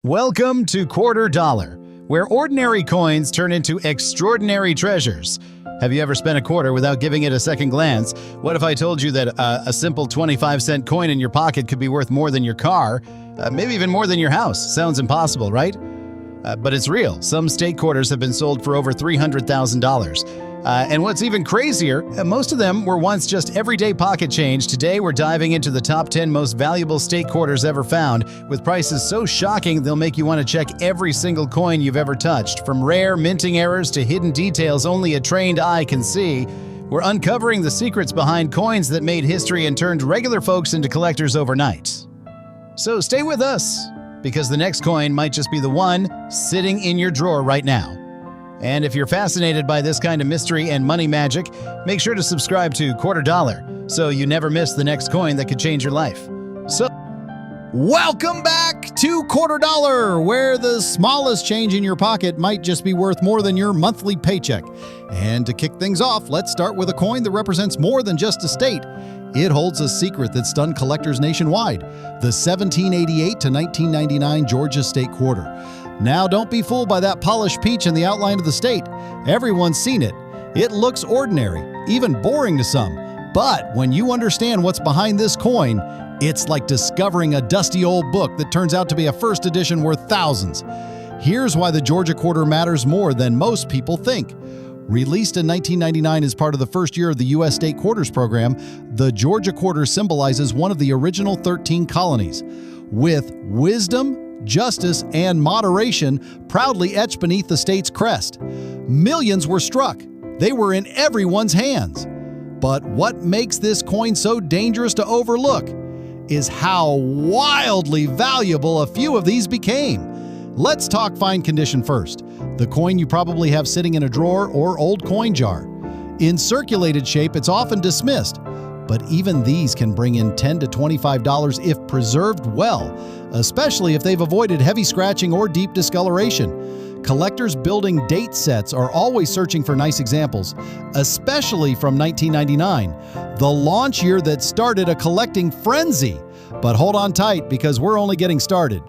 Welcome to Quarter Dollar, where ordinary coins turn into extraordinary treasures. Have you ever spent a quarter without giving it a second glance? What if I told you that a simple 25-cent coin in your pocket could be worth more than your car, maybe even more than your house? Sounds impossible, right? But it's real. Some state quarters have been sold for over $300,000. And what's even crazier, most of them were once just everyday pocket change. Today, we're diving into the top 10 most valuable state quarters ever found, with prices so shocking they'll make you want to check every single coin you've ever touched. From rare minting errors to hidden details only a trained eye can see, we're uncovering the secrets behind coins that made history and turned regular folks into collectors overnight. So stay with us, because the next coin might just be the one sitting in your drawer right now. And if you're fascinated by this kind of mystery and money magic, make sure to subscribe to Quarter Dollar so you never miss the next coin that could change your life. So, welcome back to Quarter Dollar, where the smallest change in your pocket might just be worth more than your monthly paycheck. And to kick things off, let's start with a coin that represents more than just a state. It holds a secret that stunned collectors nationwide, the 1788 to 1999 Georgia State Quarter. Now, don't be fooled by that polished peach in the outline of the state. Everyone's seen it. It looks ordinary, even boring to some. But when you understand what's behind this coin, it's like discovering a dusty old book that turns out to be a first edition worth thousands. Here's why the Georgia Quarter matters more than most people think. Released in 1999 as part of the first year of the U.S. State Quarters program, the Georgia Quarter symbolizes one of the original 13 colonies. With wisdom, justice, and moderation proudly etched beneath the state's crest. Millions were struck. They were in everyone's hands. But what makes this coin so dangerous to overlook is how wildly valuable a few of these became. Let's talk fine condition first. The coin you probably have sitting in a drawer or old coin jar. In circulated shape, it's often dismissed. But even these can bring in $10 to $25 if preserved well, especially if they've avoided heavy scratching or deep discoloration. Collectors building date sets are always searching for nice examples, especially from 1999, the launch year that started a collecting frenzy. But hold on tight, because we're only getting started.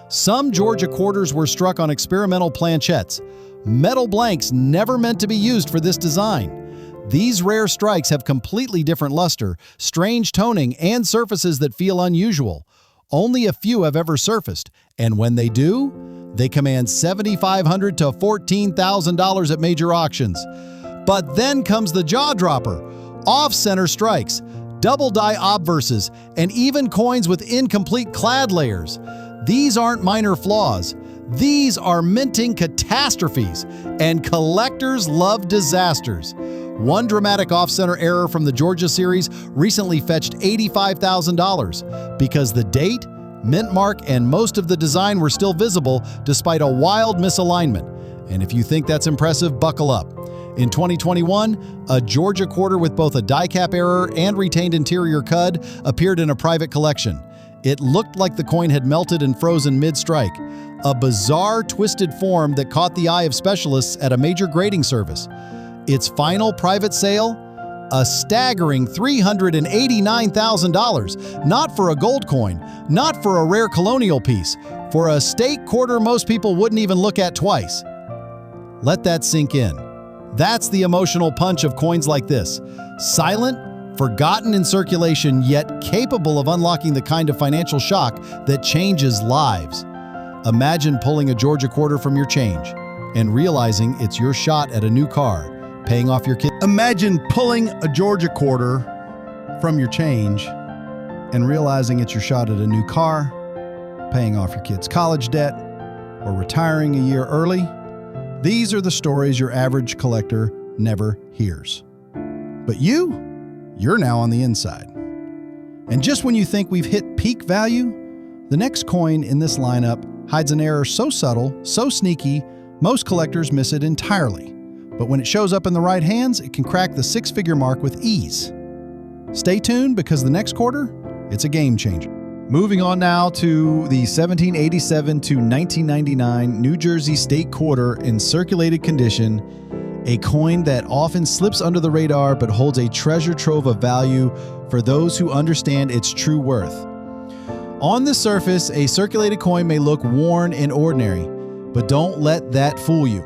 Some Georgia quarters were struck on experimental planchettes, metal blanks never meant to be used for this design. These rare strikes have completely different luster, strange toning, and surfaces that feel unusual. Only a few have ever surfaced, and when they do, they command $7,500 to $14,000 at major auctions. But then comes the jaw-dropper, off-center strikes, double-die obverses, and even coins with incomplete clad layers. These aren't minor flaws. These are minting catastrophes, and collectors love disasters. One dramatic off-center error from the Georgia series recently fetched $85,000 because the date, mint mark, and most of the design were still visible despite a wild misalignment. And if you think that's impressive, buckle up. In 2021, a Georgia quarter with both a die cap error and retained interior cud appeared in a private collection. It looked like the coin had melted and frozen mid-strike, a bizarre, twisted form that caught the eye of specialists at a major grading service. Its final private sale? A staggering $389,000, not for a gold coin, not for a rare colonial piece, for a state quarter most people wouldn't even look at twice. Let that sink in. That's the emotional punch of coins like this. Silent, forgotten in circulation, yet capable of unlocking the kind of financial shock that changes lives. Imagine pulling a Georgia quarter from your change and realizing it's your shot at a new car, paying off your kids. Imagine pulling a Georgia quarter from your change and realizing it's your shot at a new car, paying off your kids' college debt, or retiring a year early. These are the stories your average collector never hears. But you're now on the inside. And just when you think we've hit peak value, the next coin in this lineup hides an error so subtle, so sneaky, most collectors miss it entirely. But when it shows up in the right hands, it can crack the six-figure mark with ease. Stay tuned, because the next quarter, it's a game changer. Moving on now to the 1787 to 1999 New Jersey State Quarter in circulated condition, a coin that often slips under the radar but holds a treasure trove of value for those who understand its true worth. On the surface, a circulated coin may look worn and ordinary, but don't let that fool you.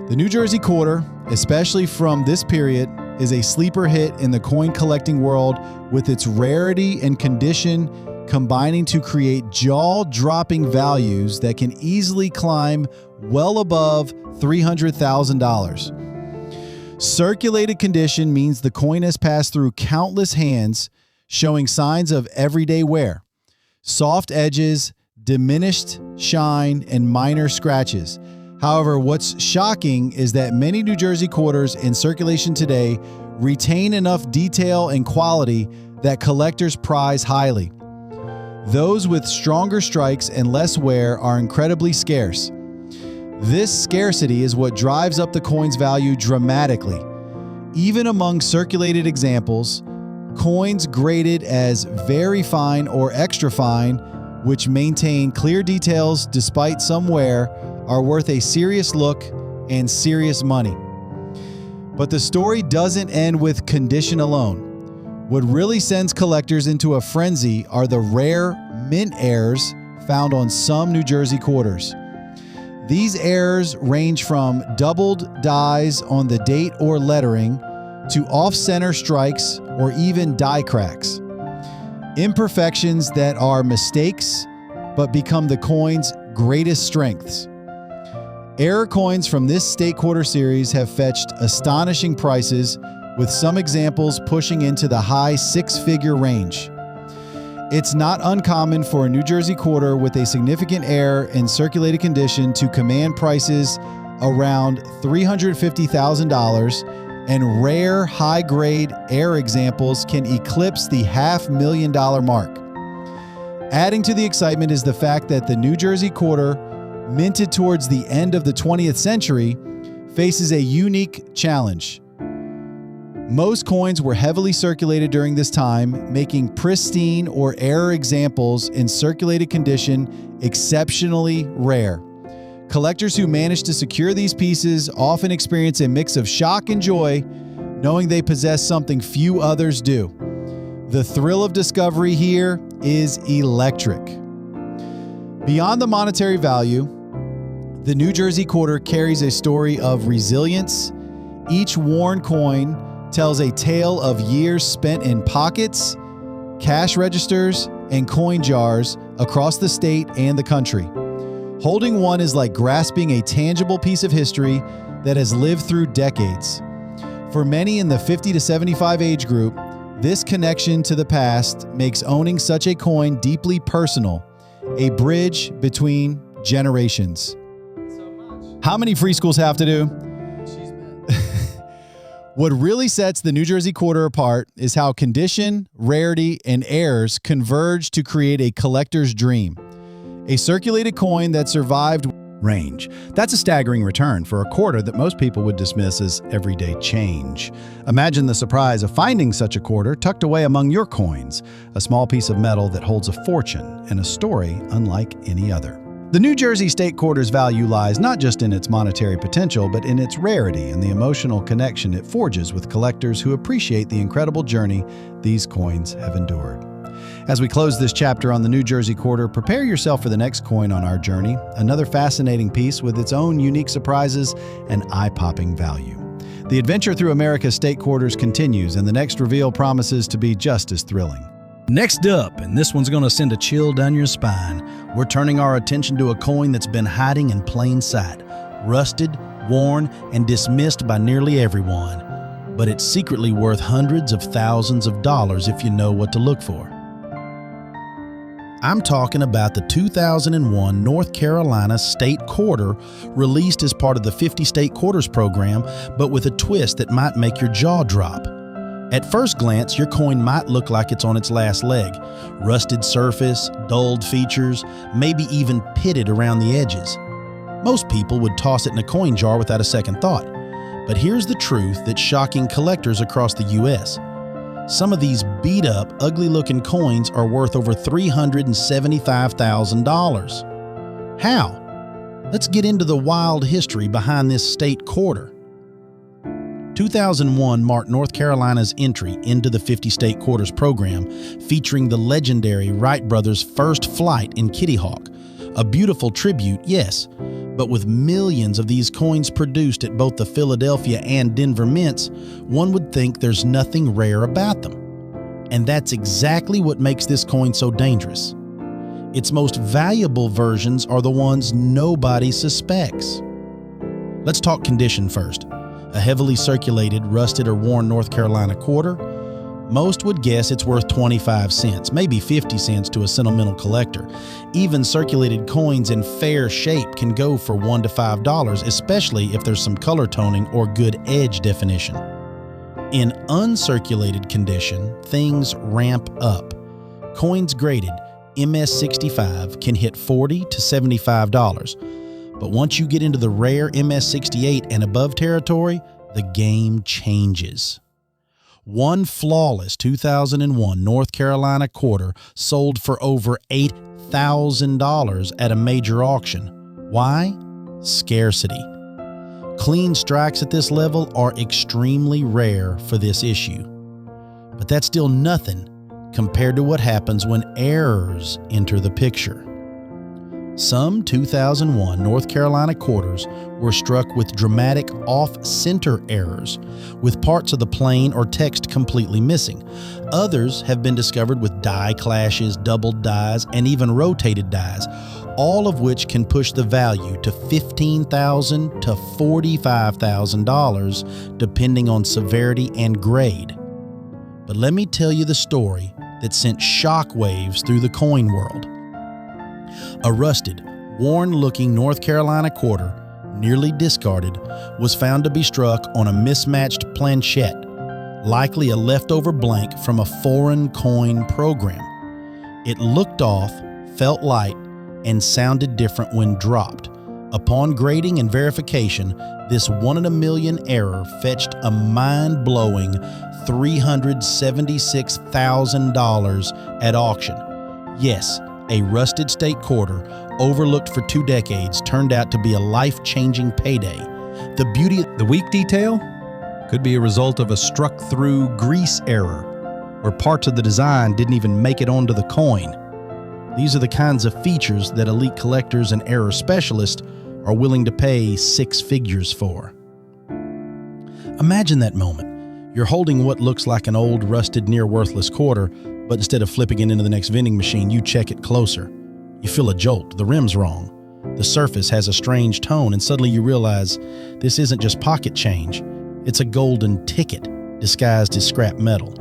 The New Jersey quarter, especially from this period, is a sleeper hit in the coin collecting world with its rarity and condition combining to create jaw-dropping values that can easily climb well above $300,000. Circulated condition means the coin has passed through countless hands, showing signs of everyday wear. Soft edges, diminished shine, and minor scratches. However, what's shocking is that many New Jersey quarters in circulation today retain enough detail and quality that collectors prize highly. Those with stronger strikes and less wear are incredibly scarce. This scarcity is what drives up the coin's value dramatically. Even among circulated examples, coins graded as very fine or extra fine, which maintain clear details despite some wear, are worth a serious look and serious money. But the story doesn't end with condition alone. What really sends collectors into a frenzy are the rare mint errors found on some New Jersey quarters. These errors range from doubled dies on the date or lettering to off-center strikes or even die cracks. Imperfections that are mistakes but become the coin's greatest strengths. Error coins from this state quarter series have fetched astonishing prices, with some examples pushing into the high six-figure range. It's not uncommon for a New Jersey quarter with a significant error in circulated condition to command prices around $350,000, and rare high-grade error examples can eclipse the $500,000 mark. Adding to the excitement is the fact that the New Jersey quarter, minted towards the end of the 20th century, faces a unique challenge. Most coins were heavily circulated during this time, making pristine or error examples in circulated condition exceptionally rare. Collectors who manage to secure these pieces often experience a mix of shock and joy, knowing they possess something few others do. The thrill of discovery here is electric. Beyond the monetary value, the New Jersey quarter carries a story of resilience. Each worn coin tells a tale of years spent in pockets, cash registers, and coin jars across the state and the country. Holding one is like grasping a tangible piece of history that has lived through decades. For many in the 50 to 75 age group, this connection to the past makes owning such a coin deeply personal, a bridge between generations. How many free schools have to do? What really sets the New Jersey quarter apart is how condition, rarity, and errors converge to create a collector's dream. A circulated coin that survived range. That's a staggering return for a quarter that most people would dismiss as everyday change. Imagine the surprise of finding such a quarter tucked away among your coins, a small piece of metal that holds a fortune and a story unlike any other. The New Jersey state quarter's value lies not just in its monetary potential, but in its rarity and the emotional connection it forges with collectors who appreciate the incredible journey these coins have endured. As we close this chapter on the New Jersey quarter, prepare yourself for the next coin on our journey, another fascinating piece with its own unique surprises and eye-popping value. The adventure through America's state quarters continues, and the next reveal promises to be just as thrilling. Next up, and this one's going to send a chill down your spine, we're turning our attention to a coin that's been hiding in plain sight, rusted, worn, and dismissed by nearly everyone. But it's secretly worth hundreds of thousands of dollars if you know what to look for. I'm talking about the 2001 North Carolina State Quarter, released as part of the 50 State Quarters program, but with a twist that might make your jaw drop. At first glance, your coin might look like it's on its last leg. Rusted surface, dulled features, maybe even pitted around the edges. Most people would toss it in a coin jar without a second thought. But here's the truth that's shocking collectors across the U.S. Some of these beat-up, ugly-looking coins are worth over $375,000. How? Let's get into the wild history behind this state quarter. 2001 marked North Carolina's entry into the 50-state quarters program, featuring the legendary Wright brothers' first flight in Kitty Hawk. A beautiful tribute, yes, but with millions of these coins produced at both the Philadelphia and Denver mints, one would think there's nothing rare about them. And that's exactly what makes this coin so dangerous. Its most valuable versions are the ones nobody suspects. Let's talk condition first. A heavily circulated, rusted or worn North Carolina quarter, most would guess it's worth 25 cents, maybe 50 cents to a sentimental collector. Even circulated coins in fair shape can go for $1 to $5, especially if there's some color toning or good edge definition. In uncirculated condition, things ramp up. Coins graded MS65 can hit $40 to $75. But once you get into the rare MS68 and above territory, the game changes. One flawless 2001 North Carolina quarter sold for over $8,000 at a major auction. Why? Scarcity. Clean strikes at this level are extremely rare for this issue. But that's still nothing compared to what happens when errors enter the picture. Some 2001 North Carolina quarters were struck with dramatic off-center errors, with parts of the plane or text completely missing. Others have been discovered with die clashes, doubled dies, and even rotated dies, all of which can push the value to $15,000 to $45,000 depending on severity and grade. But let me tell you the story that sent shockwaves through the coin world. A rusted, worn-looking North Carolina quarter, nearly discarded, was found to be struck on a mismatched planchette, likely a leftover blank from a foreign coin program. It looked off, felt light, and sounded different when dropped. Upon grading and verification, this 1 in a million error fetched a mind-blowing $376,000 at auction. Yes, a rusted state quarter, overlooked for 2 decades, turned out to be a life-changing payday. The beauty of The weak detail could be a result of a struck-through grease error, where parts of the design didn't even make it onto the coin. These are the kinds of features that elite collectors and error specialists are willing to pay 6 figures for. Imagine that moment. You're holding what looks like an old, rusted, near-worthless quarter, but instead of flipping it into the next vending machine, you check it closer. You feel a jolt. The rim's wrong. The surface has a strange tone, and suddenly you realize this isn't just pocket change. It's a golden ticket disguised as scrap metal.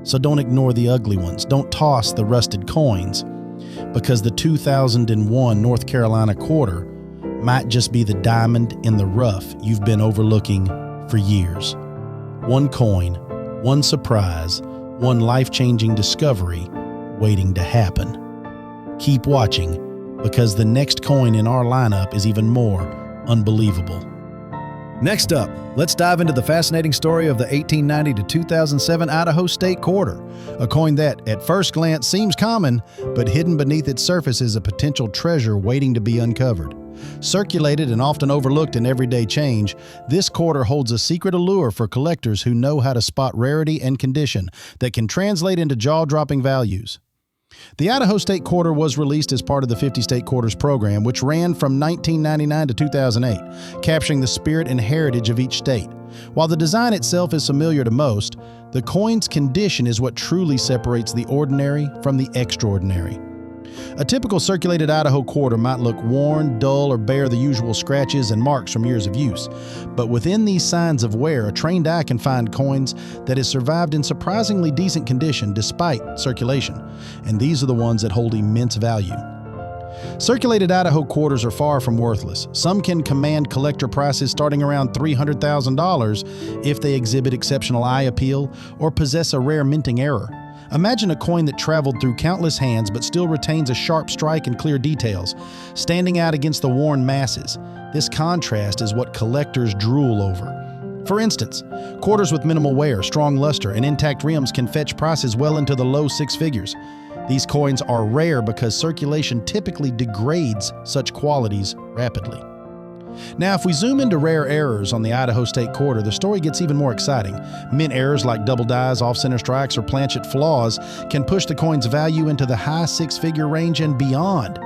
So don't ignore the ugly ones. Don't toss the rusted coins, because the 2001 North Carolina quarter might just be the diamond in the rough you've been overlooking for years. One coin, one surprise, one life-changing discovery waiting to happen. Keep watching, because the next coin in our lineup is even more unbelievable. Next up, let's dive into the fascinating story of the 1890 to 2007 Idaho State Quarter, a coin that, at first glance, seems common, but hidden beneath its surface is a potential treasure waiting to be uncovered. Circulated and often overlooked in everyday change, this quarter holds a secret allure for collectors who know how to spot rarity and condition that can translate into jaw-dropping values. The Idaho State Quarter was released as part of the 50 State Quarters program, which ran from 1999 to 2008, capturing the spirit and heritage of each state. While the design itself is familiar to most, the coin's condition is what truly separates the ordinary from the extraordinary. A typical circulated Idaho quarter might look worn, dull, or bear the usual scratches and marks from years of use. But within these signs of wear, a trained eye can find coins that have survived in surprisingly decent condition despite circulation. And these are the ones that hold immense value. Circulated Idaho quarters are far from worthless. Some can command collector prices starting around $300,000 if they exhibit exceptional eye appeal or possess a rare minting error. Imagine a coin that traveled through countless hands but still retains a sharp strike and clear details, standing out against the worn masses. This contrast is what collectors drool over. For instance, quarters with minimal wear, strong luster, and intact rims can fetch prices well into the low 6 figures. These coins are rare because circulation typically degrades such qualities rapidly. Now, if we zoom into rare errors on the Idaho State Quarter, the story gets even more exciting. Mint errors like double dies, off-center strikes, or planchet flaws can push the coin's value into the high six-figure range and beyond.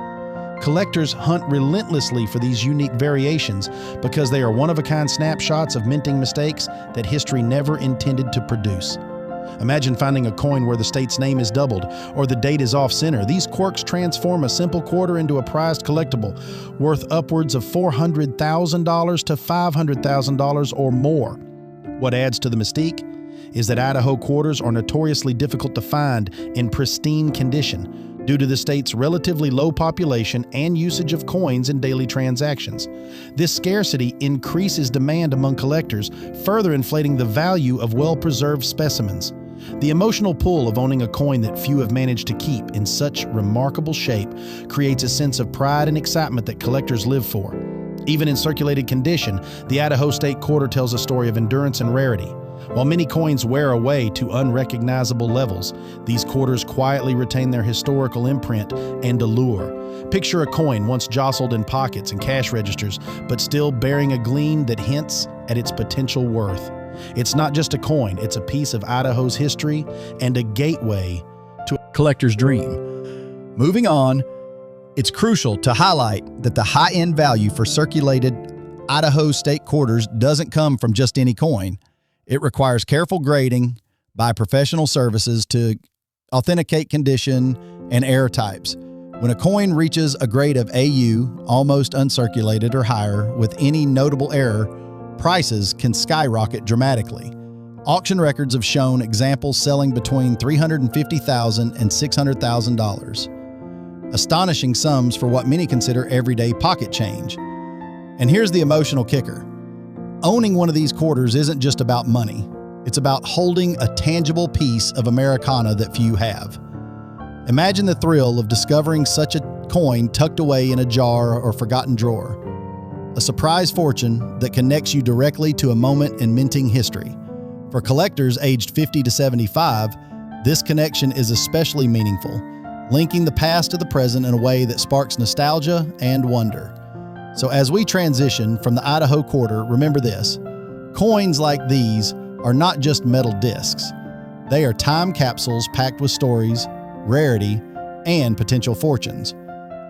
Collectors hunt relentlessly for these unique variations because they are one-of-a-kind snapshots of minting mistakes that history never intended to produce. Imagine finding a coin where the state's name is doubled or the date is off-center. These quirks transform a simple quarter into a prized collectible worth upwards of $400,000 to $500,000 or more. What adds to the mystique is that Idaho quarters are notoriously difficult to find in pristine condition due to the state's relatively low population and usage of coins in daily transactions. This scarcity increases demand among collectors, further inflating the value of well-preserved specimens. The emotional pull of owning a coin that few have managed to keep in such remarkable shape creates a sense of pride and excitement that collectors live for. Even in circulated condition, the Idaho State Quarter tells a story of endurance and rarity. While many coins wear away to unrecognizable levels, these quarters quietly retain their historical imprint and allure. Picture a coin once jostled in pockets and cash registers, but still bearing a gleam that hints at its potential worth. It's not just a coin, it's a piece of Idaho's history and a gateway to a collector's dream. Moving on, it's crucial to highlight that the high-end value for circulated Idaho State Quarters doesn't come from just any coin. It requires careful grading by professional services to authenticate condition and error types. When a coin reaches a grade of AU, almost uncirculated or higher, with any notable error, prices can skyrocket dramatically. Auction records have shown examples selling between $350,000 and $600,000. Astonishing sums for what many consider everyday pocket change. And here's the emotional kicker. Owning one of these quarters isn't just about money. It's about holding a tangible piece of Americana that few have. Imagine the thrill of discovering such a coin tucked away in a jar or forgotten drawer. A surprise fortune that connects you directly to a moment in minting history. For collectors aged 50 to 75, this connection is especially meaningful, linking the past to the present in a way that sparks nostalgia and wonder. So as we transition from the Idaho Quarter, remember this: coins like these are not just metal discs. They are time capsules packed with stories, rarity, and potential fortunes.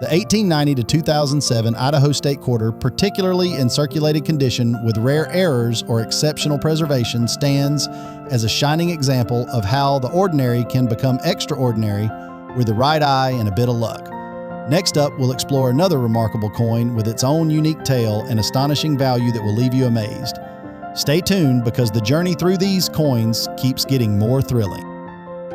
The 1890 to 2007 Idaho State Quarter, particularly in circulated condition with rare errors or exceptional preservation, stands as a shining example of how the ordinary can become extraordinary with the right eye and a bit of luck. Next up, we'll explore another remarkable coin with its own unique tale and astonishing value that will leave you amazed. Stay tuned because the journey through these coins keeps getting more thrilling.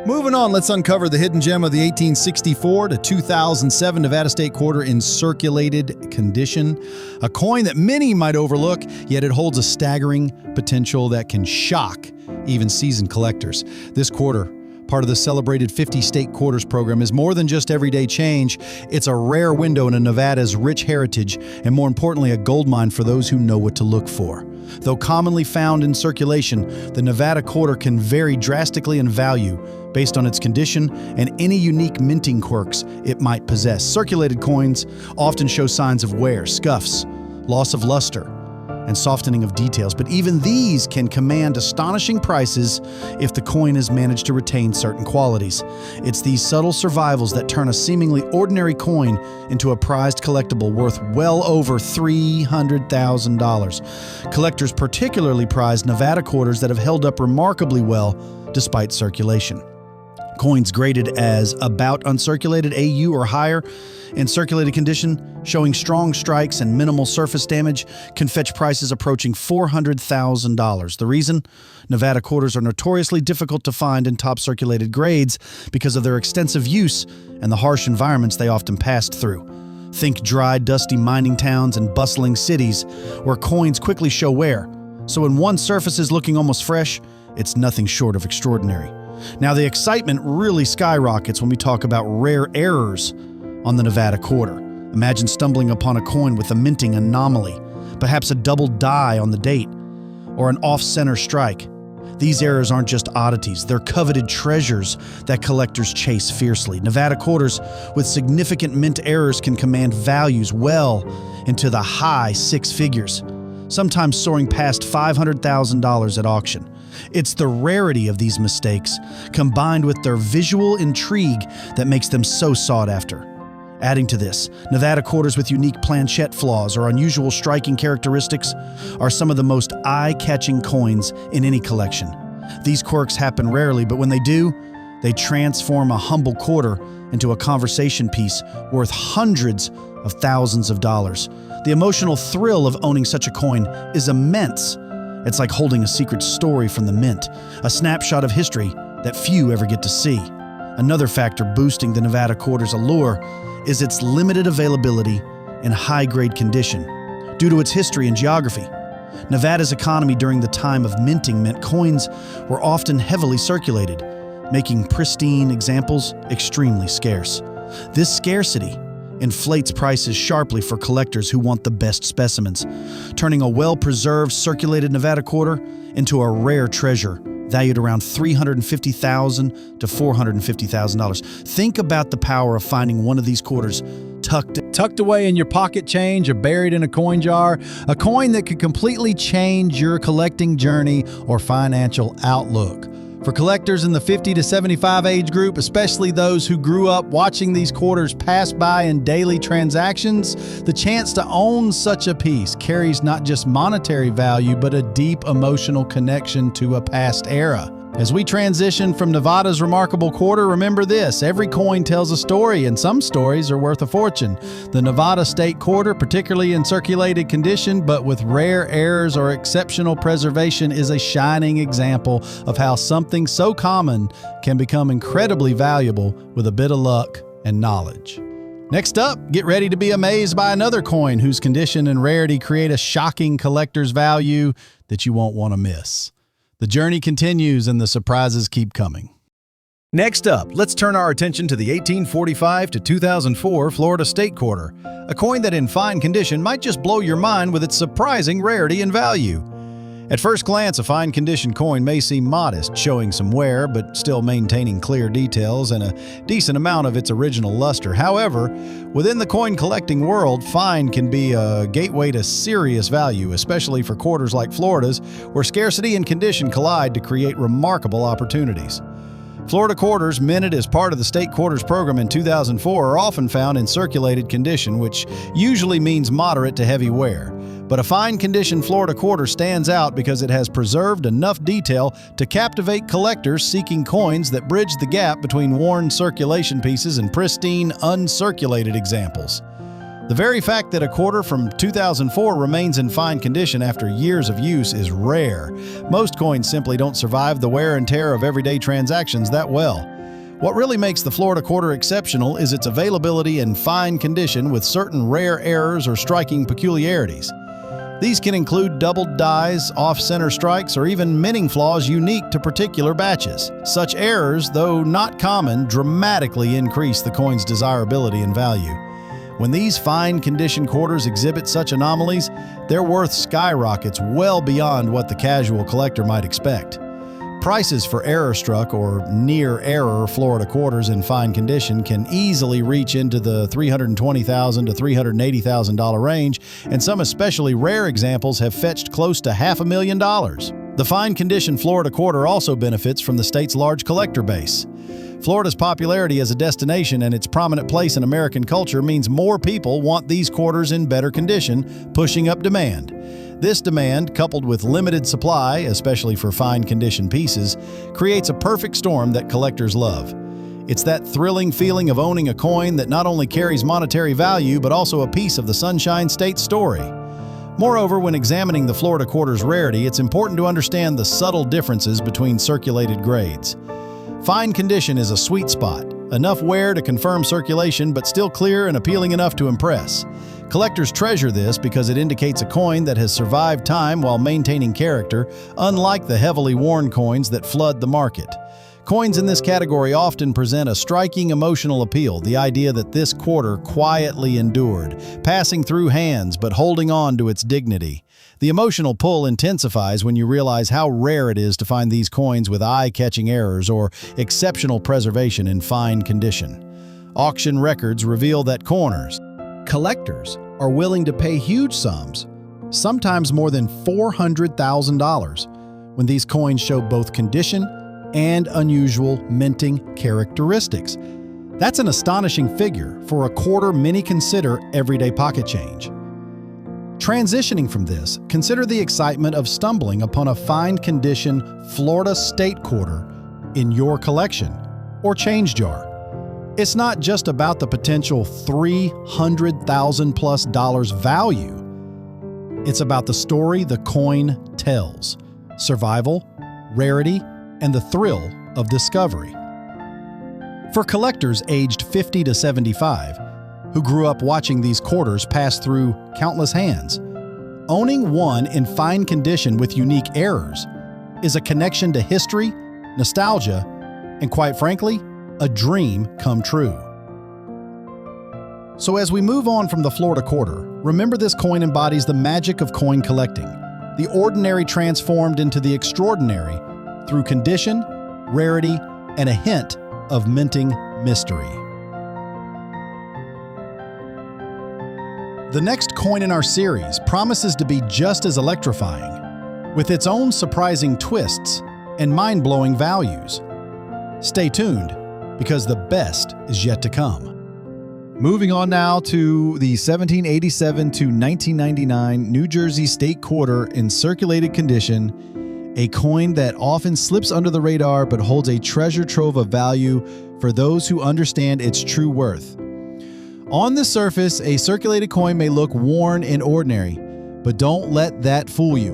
Moving on, let's uncover the hidden gem of the 1864 to 2007 Nevada State Quarter in circulated condition. A coin that many might overlook, yet it holds a staggering potential that can shock even seasoned collectors. This quarter, part of the celebrated 50 State Quarters program, is more than just everyday change. It's a rare window into Nevada's rich heritage, and more importantly, a goldmine for those who know what to look for. Though commonly found in circulation, the Nevada Quarter can vary drastically in value based on its condition and any unique minting quirks it might possess. Circulated coins often show signs of wear, scuffs, loss of luster, and softening of details, but even these can command astonishing prices if the coin has managed to retain certain qualities. It's these subtle survivals that turn a seemingly ordinary coin into a prized collectible worth well over $300,000. Collectors particularly prize Nevada quarters that have held up remarkably well despite circulation. Coins graded as about uncirculated AU or higher in circulated condition, showing strong strikes and minimal surface damage, can fetch prices approaching $400,000. The reason? Nevada quarters are notoriously difficult to find in top circulated grades because of their extensive use and the harsh environments they often passed through. Think dry, dusty mining towns and bustling cities where coins quickly show wear. So when one surface is looking almost fresh, it's nothing short of extraordinary. Now, the excitement really skyrockets when we talk about rare errors on the Nevada Quarter. Imagine stumbling upon a coin with a minting anomaly, perhaps a double die on the date, or an off-center strike. These errors aren't just oddities, they're coveted treasures that collectors chase fiercely. Nevada quarters with significant mint errors can command values well into the high six figures, sometimes soaring past $500,000 at auction. It's the rarity of these mistakes, combined with their visual intrigue, that makes them so sought after. Adding to this, Nevada quarters with unique planchette flaws or unusual striking characteristics are some of the most eye-catching coins in any collection. These quirks happen rarely, but when they do, they transform a humble quarter into a conversation piece worth hundreds of thousands of dollars. The emotional thrill of owning such a coin is immense. It's like holding a secret story from the mint, a snapshot of history that few ever get to see. Another factor boosting the Nevada quarter's allure is its limited availability and high-grade condition. Due to its history and geography, Nevada's economy during the time of minting meant coins were often heavily circulated, making pristine examples extremely scarce. This scarcity inflates prices sharply for collectors who want the best specimens, turning a well-preserved circulated Nevada quarter into a rare treasure valued around $350,000 to $450,000. Think about the power of finding one of these quarters tucked away in your pocket change or buried in a coin jar, a coin that could completely change your collecting journey or financial outlook. For collectors in the 50 to 75 age group, especially those who grew up watching these quarters pass by in daily transactions, the chance to own such a piece carries not just monetary value, but a deep emotional connection to a past era. As we transition from Nevada's remarkable quarter, remember this: every coin tells a story, and some stories are worth a fortune. The Nevada State Quarter, particularly in circulated condition but with rare errors or exceptional preservation, is a shining example of how something so common can become incredibly valuable with a bit of luck and knowledge. Next up, get ready to be amazed by another coin whose condition and rarity create a shocking collector's value that you won't want to miss. The journey continues and the surprises keep coming. Next up, let's turn our attention to the 1845 to 2004 Florida State Quarter, a coin that in fine condition might just blow your mind with its surprising rarity and value. At first glance, a fine condition coin may seem modest, showing some wear but still maintaining clear details and a decent amount of its original luster. However, within the coin collecting world, fine can be a gateway to serious value, especially for quarters like Florida's, where scarcity and condition collide to create remarkable opportunities. Florida quarters minted as part of the state quarters program in 2004 are often found in circulated condition, which usually means moderate to heavy wear. But a fine condition Florida quarter stands out because it has preserved enough detail to captivate collectors seeking coins that bridge the gap between worn circulation pieces and pristine, uncirculated examples. The very fact that a quarter from 2004 remains in fine condition after years of use is rare. Most coins simply don't survive the wear and tear of everyday transactions that well. What really makes the Florida quarter exceptional is its availability in fine condition with certain rare errors or striking peculiarities. These can include doubled dies, off-center strikes, or even minting flaws unique to particular batches. Such errors, though not common, dramatically increase the coin's desirability and value. When these fine condition quarters exhibit such anomalies, their worth skyrockets well beyond what the casual collector might expect. Prices for error-struck or near-error Florida quarters in fine condition can easily reach into the $320,000 to $380,000 range, and some especially rare examples have fetched close to $500,000. The fine condition Florida quarter also benefits from the state's large collector base. Florida's popularity as a destination and its prominent place in American culture means more people want these quarters in better condition, pushing up demand. This demand, coupled with limited supply, especially for fine condition pieces, creates a perfect storm that collectors love. It's that thrilling feeling of owning a coin that not only carries monetary value but also a piece of the Sunshine State story. Moreover, when examining the Florida quarter's rarity, it's important to understand the subtle differences between circulated grades. Fine condition is a sweet spot, enough wear to confirm circulation but still clear and appealing enough to impress. Collectors treasure this because it indicates a coin that has survived time while maintaining character, unlike the heavily worn coins that flood the market. Coins in this category often present a striking emotional appeal, the idea that this quarter quietly endured, passing through hands but holding on to its dignity. The emotional pull intensifies when you realize how rare it is to find these coins with eye-catching errors or exceptional preservation in fine condition. Auction records reveal that collectors are willing to pay huge sums, sometimes more than $400,000, when these coins show both condition and unusual minting characteristics. That's an astonishing figure for a quarter many consider everyday pocket change. Transitioning from this, consider the excitement of stumbling upon a fine condition Florida state quarter in your collection or change jar. It's not just about the potential $300,000+ value. It's about the story the coin tells, survival, rarity, and the thrill of discovery. For collectors aged 50 to 75, who grew up watching these quarters pass through countless hands, owning one in fine condition with unique errors is a connection to history, nostalgia, and quite frankly, a dream come true. So as we move on from the Florida quarter, remember this coin embodies the magic of coin collecting, the ordinary transformed into the extraordinary through condition, rarity, and a hint of minting mystery. The next coin in our series promises to be just as electrifying, with its own surprising twists and mind-blowing values. Stay tuned, because the best is yet to come. Moving on now to the 1787 to 1999 New Jersey State Quarter in circulated condition, a coin that often slips under the radar but holds a treasure trove of value for those who understand its true worth. On the surface, a circulated coin may look worn and ordinary, but don't let that fool you.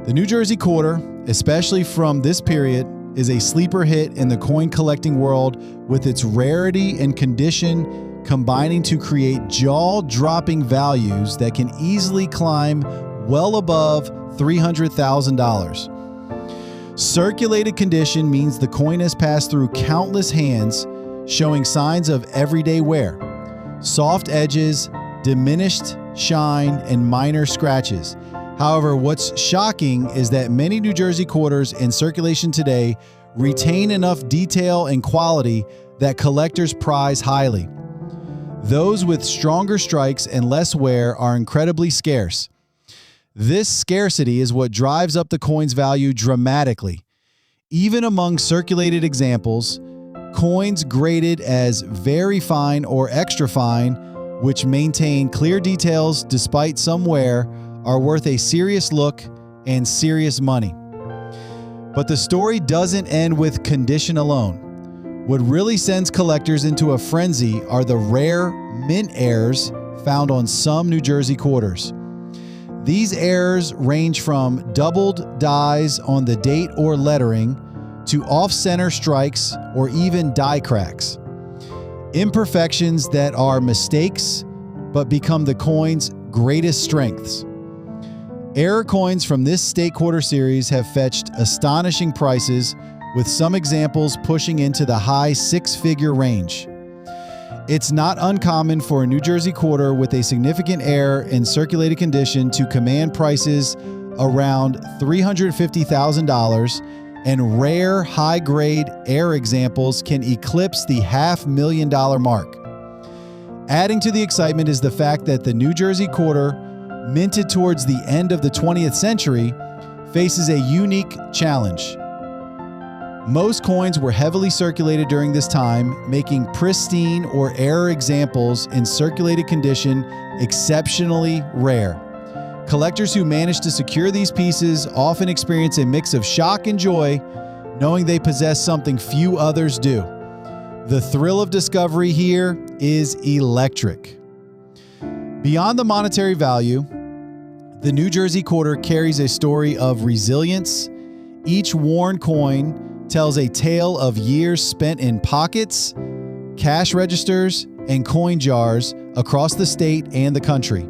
The New Jersey quarter, especially from this period, is a sleeper hit in the coin collecting world, with its rarity and condition combining to create jaw-dropping values that can easily climb well above $300,000. Circulated condition means the coin has passed through countless hands, showing signs of everyday wear. Soft edges, diminished shine, and minor scratches. However, what's shocking is that many New Jersey quarters in circulation today retain enough detail and quality that collectors prize highly. Those with stronger strikes and less wear are incredibly scarce. This scarcity is what drives up the coin's value dramatically. Even among circulated examples, coins graded as very fine or extra fine, which maintain clear details despite some wear, are worth a serious look and serious money. But the story doesn't end with condition alone. What really sends collectors into a frenzy are the rare mint errors found on some New Jersey quarters. These errors range from doubled dies on the date or lettering to off-center strikes or even die cracks. Imperfections that are mistakes but become the coin's greatest strengths. Error coins from this state quarter series have fetched astonishing prices, with some examples pushing into the high six-figure range. It's not uncommon for a New Jersey quarter with a significant error in circulated condition to command prices around $350,000, and rare high-grade error examples can eclipse the $500,000 mark. Adding to the excitement is the fact that the New Jersey quarter, minted towards the end of the 20th century, faces a unique challenge. Most coins were heavily circulated during this time, making pristine or error examples in circulated condition exceptionally rare. Collectors who manage to secure these pieces often experience a mix of shock and joy, knowing they possess something few others do. The thrill of discovery here is electric. Beyond the monetary value, the New Jersey quarter carries a story of resilience. Each worn coin tells a tale of years spent in pockets, cash registers, and coin jars across the state and the country.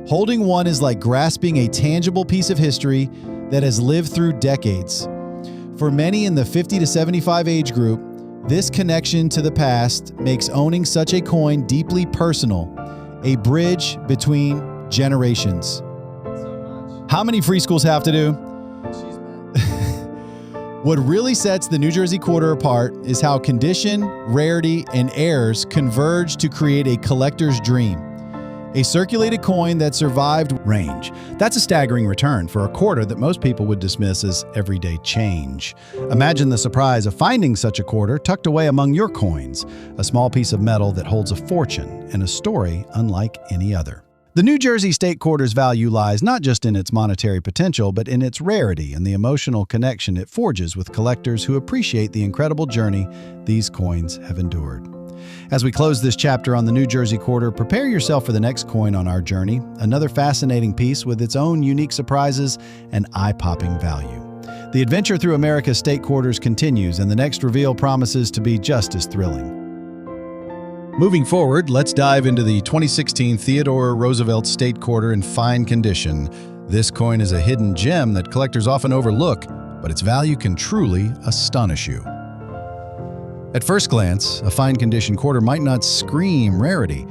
Holding one is like grasping a tangible piece of history that has lived through decades. For many in the 50 to 75 age group, this connection to the past makes owning such a coin deeply personal, a bridge between generations. How many free schools have to do? What really sets the New Jersey quarter apart is how condition, rarity, and heirs converge to create a collector's dream. A circulated coin that survived range. That's a staggering return for a quarter that most people would dismiss as everyday change. Imagine the surprise of finding such a quarter tucked away among your coins, a small piece of metal that holds a fortune and a story unlike any other. The New Jersey state quarter's value lies not just in its monetary potential, but in its rarity and the emotional connection it forges with collectors who appreciate the incredible journey these coins have endured. As we close this chapter on the New Jersey quarter, prepare yourself for the next coin on our journey, another fascinating piece with its own unique surprises and eye-popping value. The adventure through America's state quarters continues, and the next reveal promises to be just as thrilling. Moving forward, let's dive into the 2016 Theodore Roosevelt State Quarter in fine condition. This coin is a hidden gem that collectors often overlook, but its value can truly astonish you. At first glance, a fine condition quarter might not scream rarity.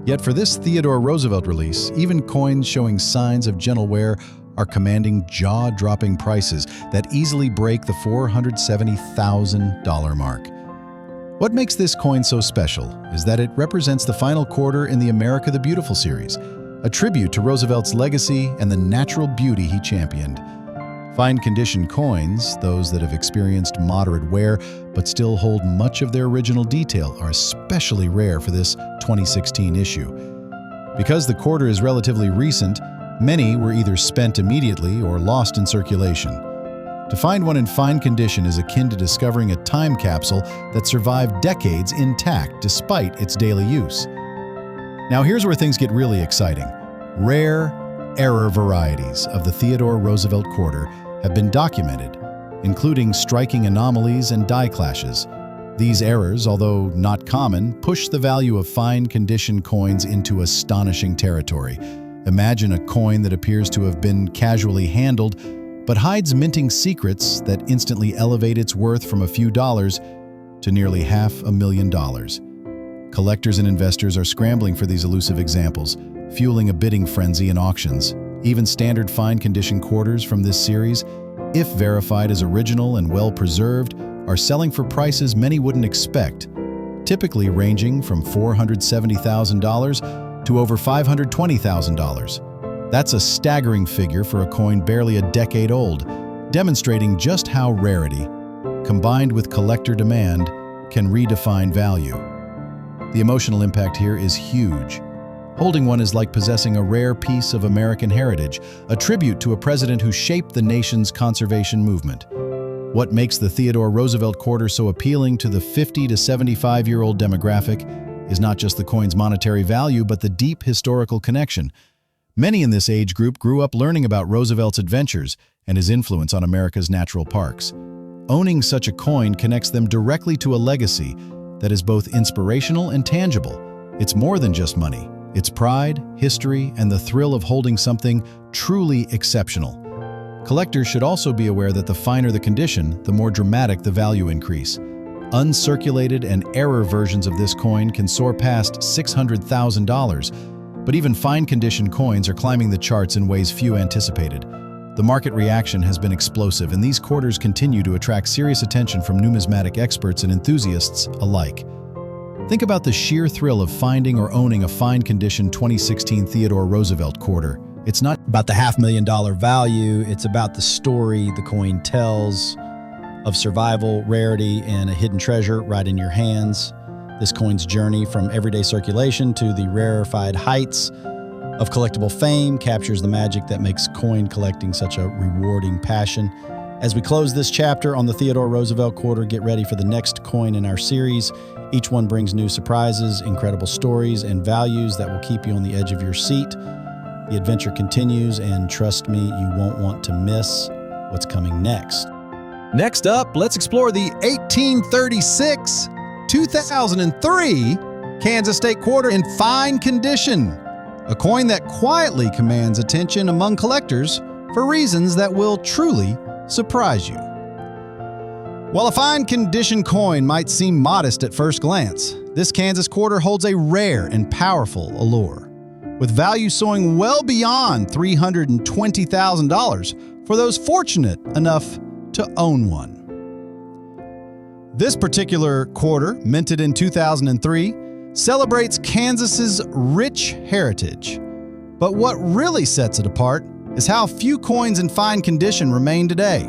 Yet for this Theodore Roosevelt release, even coins showing signs of gentle wear are commanding jaw-dropping prices that easily break the $470,000 mark. What makes this coin so special is that it represents the final quarter in the America the Beautiful series, a tribute to Roosevelt's legacy and the natural beauty he championed. Fine condition coins, those that have experienced moderate wear but still hold much of their original detail, are especially rare for this 2016 issue. Because the quarter is relatively recent, many were either spent immediately or lost in circulation. To find one in fine condition is akin to discovering a time capsule that survived decades intact despite its daily use. Now here's where things get really exciting. Rare error varieties of the Theodore Roosevelt quarter have been documented, including striking anomalies and die clashes. These errors, although not common, push the value of fine condition coins into astonishing territory. Imagine a coin that appears to have been casually handled, but hides minting secrets that instantly elevate its worth from a few dollars to nearly $500,000. Collectors and investors are scrambling for these elusive examples, fueling a bidding frenzy in auctions. Even standard fine condition quarters from this series, if verified as original and well-preserved, are selling for prices many wouldn't expect, typically ranging from $470,000 to over $520,000. That's a staggering figure for a coin barely a decade old, demonstrating just how rarity, combined with collector demand, can redefine value. The emotional impact here is huge. Holding one is like possessing a rare piece of American heritage, a tribute to a president who shaped the nation's conservation movement. What makes the Theodore Roosevelt quarter so appealing to the 50 to 75-year-old demographic is not just the coin's monetary value, but the deep historical connection. Many in this age group grew up learning about Roosevelt's adventures and his influence on America's natural parks. Owning such a coin connects them directly to a legacy that is both inspirational and tangible. It's more than just money. It's pride, history, and the thrill of holding something truly exceptional. Collectors should also be aware that the finer the condition, the more dramatic the value increase. Uncirculated and error versions of this coin can soar past $600,000, but even fine condition coins are climbing the charts in ways few anticipated. The market reaction has been explosive, and these quarters continue to attract serious attention from numismatic experts and enthusiasts alike. Think about the sheer thrill of finding or owning a fine condition 2016 Theodore Roosevelt quarter. It's not About the $500,000 value, it's about the story the coin tells of survival, rarity, and a hidden treasure right in your hands. This coin's journey from everyday circulation to the rarefied heights of collectible fame captures the magic that makes coin collecting such a rewarding passion. As we close this chapter on the Theodore Roosevelt quarter, get ready for the next coin in our series. Each one brings new surprises, incredible stories, and values that will keep you on the edge of your seat. The adventure continues, and trust me, you won't want to miss what's coming next. Next up, let's explore the 1836-2003 Kansas State Quarter in fine condition, a coin that quietly commands attention among collectors for reasons that will truly surprise you. While a fine condition coin might seem modest at first glance, this Kansas quarter holds a rare and powerful allure, with value soaring well beyond $320,000 for those fortunate enough to own one. This particular quarter, minted in 2003, celebrates Kansas's rich heritage. But what really sets it apart is how few coins in fine condition remain today.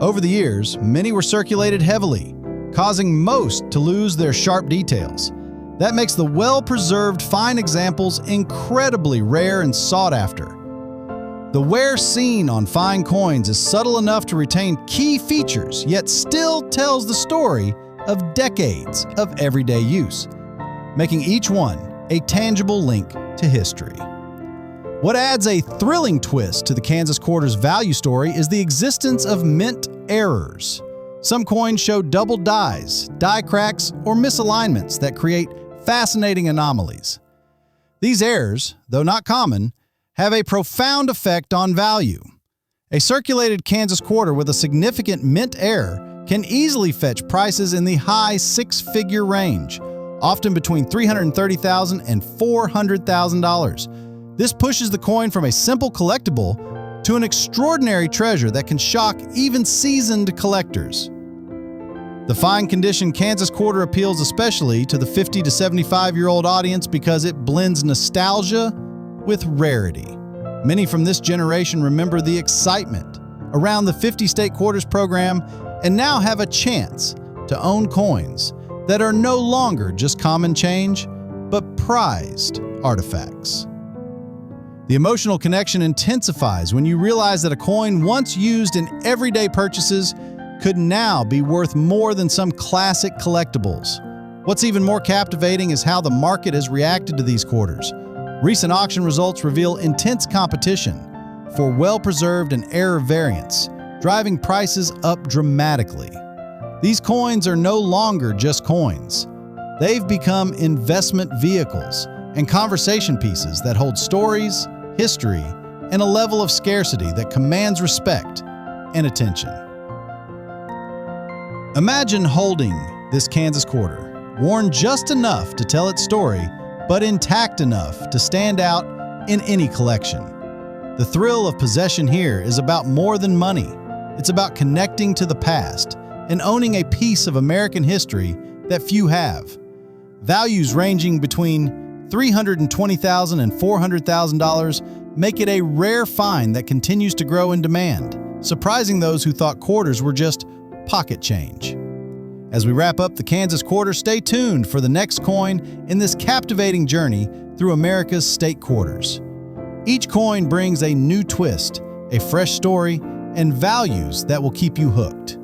Over the years, many were circulated heavily, causing most to lose their sharp details. That makes the well-preserved fine examples incredibly rare and sought after. The wear seen on fine coins is subtle enough to retain key features, yet still tells the story of decades of everyday use, making each one a tangible link to history. What adds a thrilling twist to the Kansas quarter's value story is the existence of mint errors. Some coins show double dies, die cracks, or misalignments that create fascinating anomalies. These errors, though not common, have a profound effect on value. A circulated Kansas quarter with a significant mint error can easily fetch prices in the high six-figure range, often between $330,000 and $400,000. This pushes the coin from a simple collectible to an extraordinary treasure that can shock even seasoned collectors. The fine condition Kansas quarter appeals especially to the 50 to 75-year-old audience because it blends nostalgia with rarity. Many from this generation remember the excitement around the 50-state quarters program and now have a chance to own coins that are no longer just common change, but prized artifacts. The emotional connection intensifies when you realize that a coin once used in everyday purchases could now be worth more than some classic collectibles. What's even more captivating is how the market has reacted to these quarters. Recent auction results reveal intense competition for well-preserved and error variants, driving prices up dramatically. These coins are no longer just coins. They've become investment vehicles and conversation pieces that hold stories, history, and a level of scarcity that commands respect and attention. Imagine holding this Kansas quarter, worn just enough to tell its story, but intact enough to stand out in any collection. The thrill of possession here is about more than money. It's about connecting to the past and owning a piece of American history that few have. Values ranging between $320,000 and $400,000 make it a rare find that continues to grow in demand, surprising those who thought quarters were just pocket change. As we wrap up the Kansas quarter, stay tuned for the next coin in this captivating journey through America's state quarters. Each coin brings a new twist, a fresh story, and values that will keep you hooked.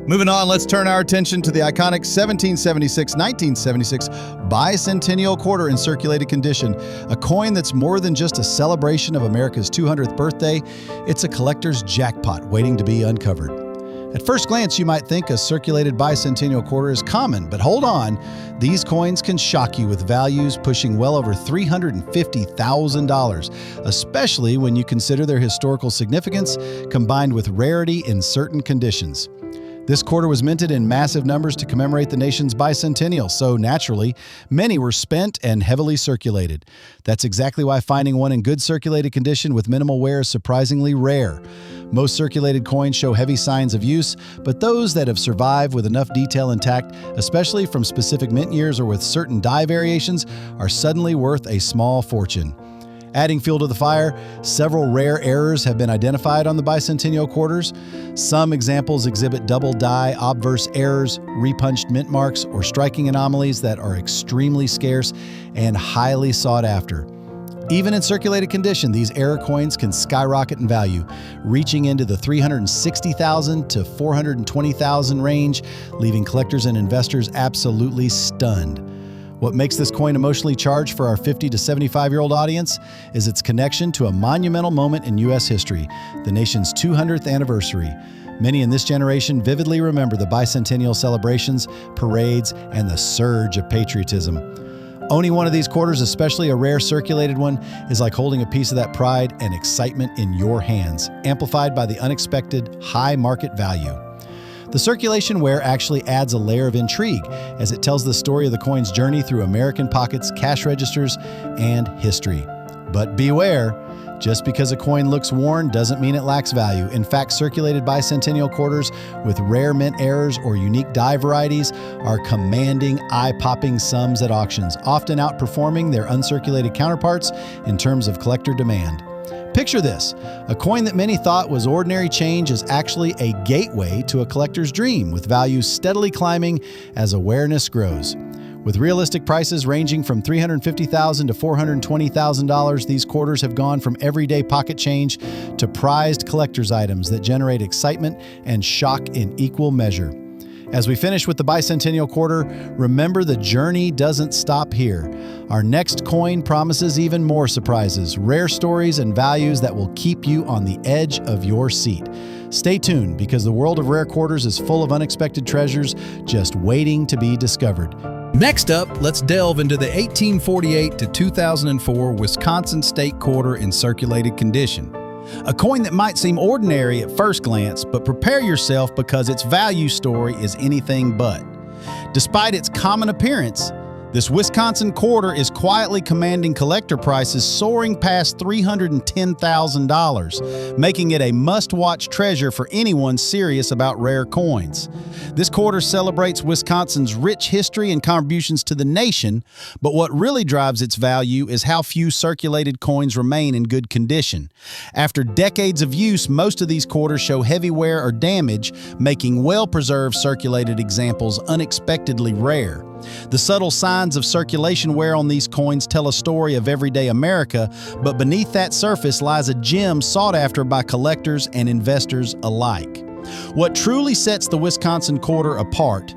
Moving on, let's turn our attention to the iconic 1776-1976 Bicentennial quarter in circulated condition, a coin that's more than just a celebration of America's 200th birthday. It's a collector's jackpot waiting to be uncovered. At first glance, you might think a circulated bicentennial quarter is common, but hold on. These coins can shock you with values pushing well over $350,000, especially when you consider their historical significance combined with rarity in certain conditions. This quarter was minted in massive numbers to commemorate the nation's bicentennial, so naturally, many were spent and heavily circulated. That's exactly why finding one in good circulated condition with minimal wear is surprisingly rare. Most circulated coins show heavy signs of use, but those that have survived with enough detail intact, especially from specific mint years or with certain die variations, are suddenly worth a small fortune. Adding fuel to the fire, several rare errors have been identified on the bicentennial quarters. Some examples exhibit double die, obverse errors, repunched mint marks, or striking anomalies that are extremely scarce and highly sought after. Even in circulated condition, these error coins can skyrocket in value, reaching into the $360,000 to $420,000 range, leaving collectors and investors absolutely stunned. What makes this coin emotionally charged for our 50 to 75-year-old audience is its connection to a monumental moment in U.S. history, the nation's 200th anniversary. Many in this generation vividly remember the bicentennial celebrations, parades, and the surge of patriotism. Owning one of these quarters, especially a rare circulated one, is like holding a piece of that pride and excitement in your hands, amplified by the unexpected high market value. The circulation wear actually adds a layer of intrigue as it tells the story of the coin's journey through American pockets, cash registers, and history. But beware, just because a coin looks worn doesn't mean it lacks value. In fact, circulated bicentennial quarters with rare mint errors or unique die varieties are commanding eye-popping sums at auctions, often outperforming their uncirculated counterparts in terms of collector demand. Picture this: a coin that many thought was ordinary change is actually a gateway to a collector's dream, with values steadily climbing as awareness grows. With realistic prices ranging from $350,000 to $420,000, these quarters have gone from everyday pocket change to prized collector's items that generate excitement and shock in equal measure. As we finish with the bicentennial quarter, remember the journey doesn't stop here. Our next coin promises even more surprises, rare stories, and values that will keep you on the edge of your seat. Stay tuned, because the world of rare quarters is full of unexpected treasures just waiting to be discovered. Next up, let's delve into the 1848 to 2004 Wisconsin State Quarter in circulated condition. A coin that might seem ordinary at first glance, but prepare yourself because its value story is anything but. Despite its common appearance, this Wisconsin quarter is quietly commanding collector prices soaring past $310,000, making it a must-watch treasure for anyone serious about rare coins. This quarter celebrates Wisconsin's rich history and contributions to the nation, but what really drives its value is how few circulated coins remain in good condition. After decades of use, most of these quarters show heavy wear or damage, making well-preserved circulated examples unexpectedly rare. The subtle signs of circulation wear on these coins tell a story of everyday America, but beneath that surface lies a gem sought after by collectors and investors alike. What truly sets the Wisconsin quarter apart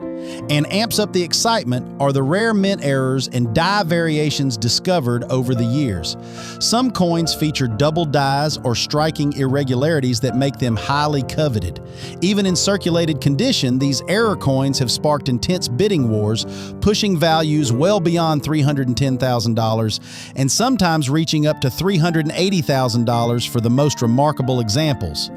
and amps up the excitement are the rare mint errors and die variations discovered over the years. Some coins feature double dies or striking irregularities that make them highly coveted. Even in circulated condition, these error coins have sparked intense bidding wars, pushing values well beyond $310,000 and sometimes reaching up to $380,000 for the most remarkable examples.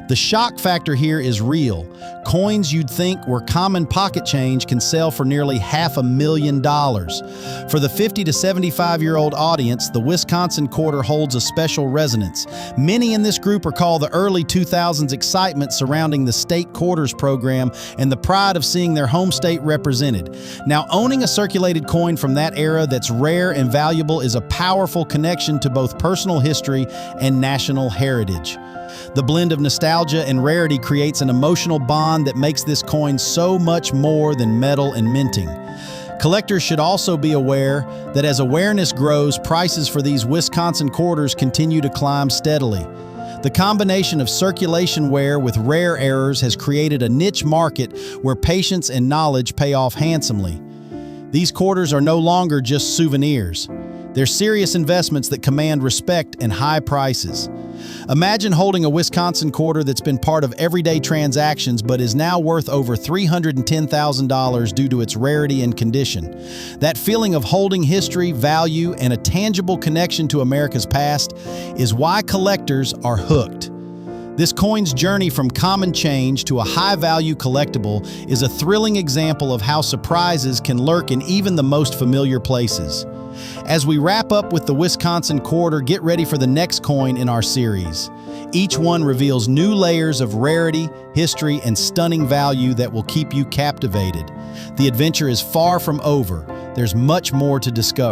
The shock factor here is real. Coins you'd think were common pocket change can sell for nearly $500,000. For the 50 to 75-year-old audience, the Wisconsin quarter holds a special resonance. Many in this group recall the early 2000s excitement surrounding the state quarters program and the pride of seeing their home state represented. Now, owning a circulated coin from that era that's rare and valuable is a powerful connection to both personal history and national heritage. The blend of nostalgia and rarity creates an emotional bond that makes this coin so much more than metal and minting. Collectors should also be aware that as awareness grows, prices for these Wisconsin quarters continue to climb steadily. The combination of circulation wear with rare errors has created a niche market where patience and knowledge pay off handsomely. These quarters are no longer just souvenirs. They're serious investments that command respect and high prices. Imagine holding a Wisconsin quarter that's been part of everyday transactions but is now worth over $310,000 due to its rarity and condition. That feeling of holding history, value, and a tangible connection to America's past is why collectors are hooked. This coin's journey from common change to a high-value collectible is a thrilling example of how surprises can lurk in even the most familiar places. As we wrap up with the Wisconsin quarter, get ready for the next coin in our series. Each one reveals new layers of rarity, history, and stunning value that will keep you captivated. The adventure is far from over. There's much more to discover.